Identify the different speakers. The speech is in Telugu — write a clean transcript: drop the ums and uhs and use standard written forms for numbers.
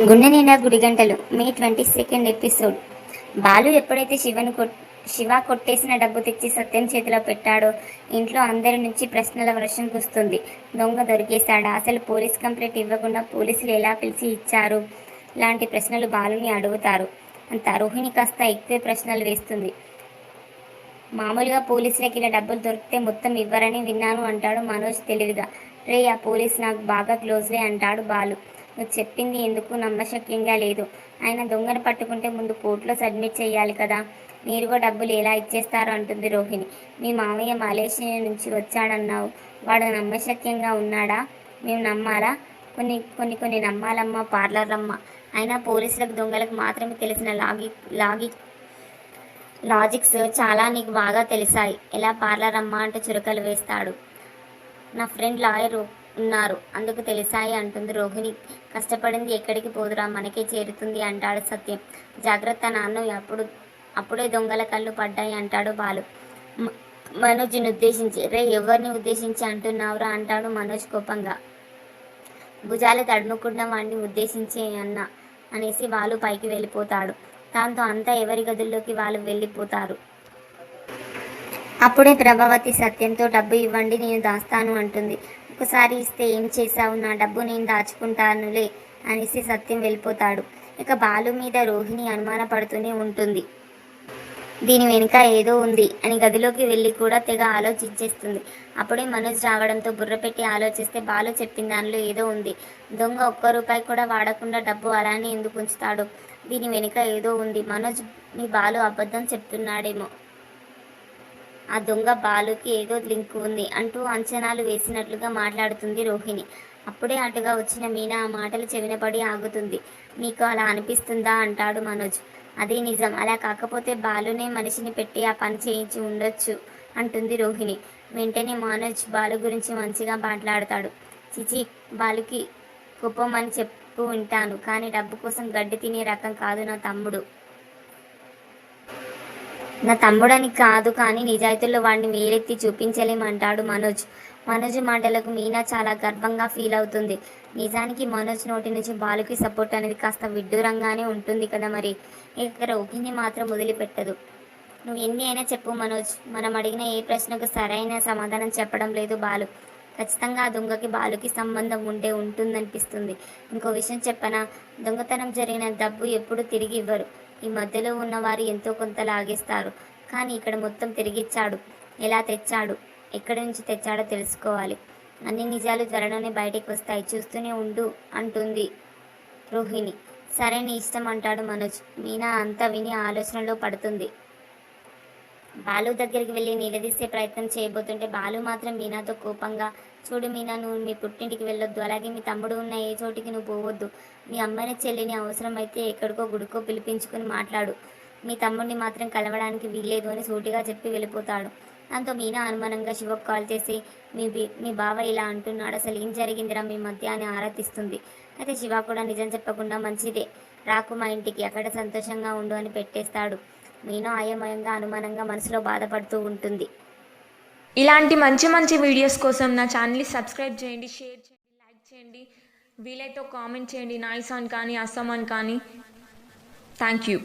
Speaker 1: గుండె నిండా గుడిగంటలు మే 22 ఎపిసోడ్. బాలు ఎప్పుడైతే శివ కొట్టేసిన డబ్బు తెచ్చి సత్యం చేతిలో పెట్టాడో ఇంట్లో అందరి నుంచి ప్రశ్నల వర్షం కురుస్తుంది. దొంగ దొరికేశాడా? అసలు పోలీస్ కంప్లైంట్ ఇవ్వకుండా పోలీసులు ఎలా పిలిచి ఇచ్చారు? లాంటి ప్రశ్నలు బాలుని అడుగుతారు. అంత రోహిణి కాస్త ఎక్కువే ప్రశ్నలు వేస్తుంది. మామూలుగా పోలీసులకి ఇలా డబ్బులు దొరికితే మొత్తం ఇవ్వరని విన్నాను అంటాడు మనోజ్ తెలివిగా. రే, ఆ పోలీస్ నాకు బాగా క్లోజ్లే అంటాడు బాలు. నువ్వు చెప్పింది ఎందుకు నమ్మశక్యంగా లేదు. ఆయన దొంగను పట్టుకుంటే ముందు కోర్టులో సబ్మిట్ చేయాలి కదా. నేరుగా డబ్బులు ఎలా ఇచ్చేస్తారో అంటుంది రోహిణి. మీ మామయ్య మలేషియా నుంచి వచ్చాడన్నావు, వాడు నమ్మశక్యంగా ఉన్నాడా? మేము నమ్మాలా? కొన్ని నమ్మాలమ్మా పార్లర్లమ్మ. అయినా పోలీసులకు దొంగలకు మాత్రమే తెలిసిన లాజిక్స్ చాలా నీకు బాగా తెలిసాయి. ఎలా పార్లర్ అమ్మ అంటూ చురకలు వేస్తాడు. నా ఫ్రెండ్ లాయర్ ఉన్నారు, అందుకు తెలిసాయి అంటుంది రోహిణి. కష్టపడింది ఎక్కడికి పోదురా, మనకే చేరుతుంది అంటాడు సత్యం. జాగ్రత్త నాన్న, అప్పుడే దొంగల కళ్ళు పడ్డాయి అంటాడు బాలు మనోజ్ని ఉద్దేశించి. రే, ఎవరిని ఉద్దేశించి అంటున్నావురా అంటాడు మనోజ్ కోపంగా. భుజాలు తడుముకున్న వాడిని ఉద్దేశించి అన్నా అనేసి బాలు పైకి వెళ్ళిపోతాడు. దాంతో అంతా ఎవరి గదుల్లోకి వాళ్ళు వెళ్ళిపోతారు. అప్పుడే ప్రభావతి సత్యంతో డబ్బు ఇవ్వండి, నేను దాస్తాను అంటుంది. ఒకసారి ఇస్తే ఏం చేశావు? నా డబ్బు నేను దాచుకుంటానులే అనేసి సత్యం వెళ్ళిపోతాడు. ఇక బాలు మీద రోహిణి అనుమానపడుతూనే ఉంటుంది. దీని వెనుక ఏదో ఉంది అని గదిలోకి వెళ్ళి కూడా తెగ ఆలోచించేస్తుంది. అప్పుడే మనోజ్ రావడంతో బుర్ర పెట్టి ఆలోచిస్తే బాలు చెప్పిన దానిలో ఏదో ఉంది. దొంగ ఒక్క రూపాయి కూడా వాడకుండా డబ్బు అలానే ఎందుకు ఉంచుతాడు? దీని వెనుక ఏదో ఉంది. మనోజ్ మీ బాలు అబద్ధం చెప్తున్నాడేమో. ఆ దొంగ బాలుకి ఏదో లింక్ ఉంది అంటూ అంచనాలు వేసినట్లుగా మాట్లాడుతుంది రోహిణి. అప్పుడే అటుగా వచ్చిన మీనా ఆ మాటలు చెవినపడి ఆగుతుంది. నీకు అలా అనిపిస్తుందా అంటాడు మనోజ్. అదే నిజం. అలా కాకపోతే బాలునే మనిషిని పెట్టి ఆ పని చేయించి ఉండొచ్చు అంటుంది రోహిణి. వెంటనే మనోజ్ బాలు గురించి మంచిగా మాట్లాడతాడు. చిచి, బాలుకి కోపం అని చెప్పు వింటాను, కానీ డబ్బు కోసం గడ్డి తినే రకం కాదు నా తమ్ముడు. నా తమ్ముడని కాదు, కానీ నిజాయితీల్లో వాడిని వేలెత్తి చూపించలేమంటాడు మనోజ్. మనోజ్ మాటలకు మీనా చాలా గర్వంగా ఫీల్ అవుతుంది. నిజానికి మనోజ్ నోటి నుంచి బాలుకి సపోర్ట్ అనేది కాస్త విడ్డూరంగానే ఉంటుంది కదా మరి. ఇక రోహిణి మాత్రం వదిలిపెట్టదు. నువ్వు ఎన్ని అయినా చెప్పు మనోజ్, మనం అడిగిన ఏ ప్రశ్నకు సరైన సమాధానం చెప్పడం లేదు బాలు. ఖచ్చితంగా ఆ దొంగకి బాలుకి సంబంధం ఉంటుందనిపిస్తుంది. ఇంకో విషయం చెప్పనా, దొంగతనం జరిగిన డబ్బు ఎప్పుడు తిరిగి ఇవ్వరు. ఈ మధ్యలో ఉన్నవారు ఎంతో కొంత లాగేస్తారు, కానీ ఇక్కడ మొత్తం తిరిగిచ్చాడు. ఎలా తెచ్చాడు, ఎక్కడి నుంచి తెచ్చాడో తెలుసుకోవాలి. అన్ని నిజాలు త్వరలోనే బయటికి వస్తాయి, చూస్తూనే ఉండు అంటుంది రోహిణి. సరే, నీ ఇష్టం అంటాడు మనోజ్. మీనా అంతా విని ఆలోచనలో పడుతుంది. బాలు దగ్గరికి వెళ్ళి నిలదీసే ప్రయత్నం చేయబోతుంటే బాలు మాత్రం మీనాతో కోపంగా, చూడు మీనా, నువ్వు మీ పుట్టింటికి వెళ్ళొద్దు, అలాగే మీ తమ్ముడు ఉన్న ఏ చోటికి నువ్వు పోవద్దు. మీ అమ్మని చెల్లిని అవసరమైతే ఎక్కడికో గుడికో పిలిపించుకుని మాట్లాడు. మీ తమ్ముడిని మాత్రం కలవడానికి వీల్లేదు అని సూటిగా చెప్పి వెళ్ళిపోతాడు. దాంతో మీనా అనుమానంగా శివకు కాల్ చేసి, మీ బావ ఇలా అంటున్నాడు, అసలు ఏం జరిగిందిరా మీ మధ్య అని ఆరాధిస్తుంది. అయితే శివ కూడా నిజం చెప్పకుండా మంచిదే, రాకు మా ఇంటికి, అక్కడ సంతోషంగా ఉండు అని పెట్టేస్తాడు. మీనా అయోమయంగా అనుమానంగా మనసులో బాధపడుతూ ఉంటుంది.
Speaker 2: ఇలాంటి మంచి మంచి వీడియోస్ కోసం నా ఛానల్ని సబ్స్క్రైబ్ చేయండి, షేర్ చేయండి, లైక్ చేయండి, వీలైతే కామెంట్ చేయండి. నైస్ అని కానీ అస్సమ్ అని కానీ. Thank you.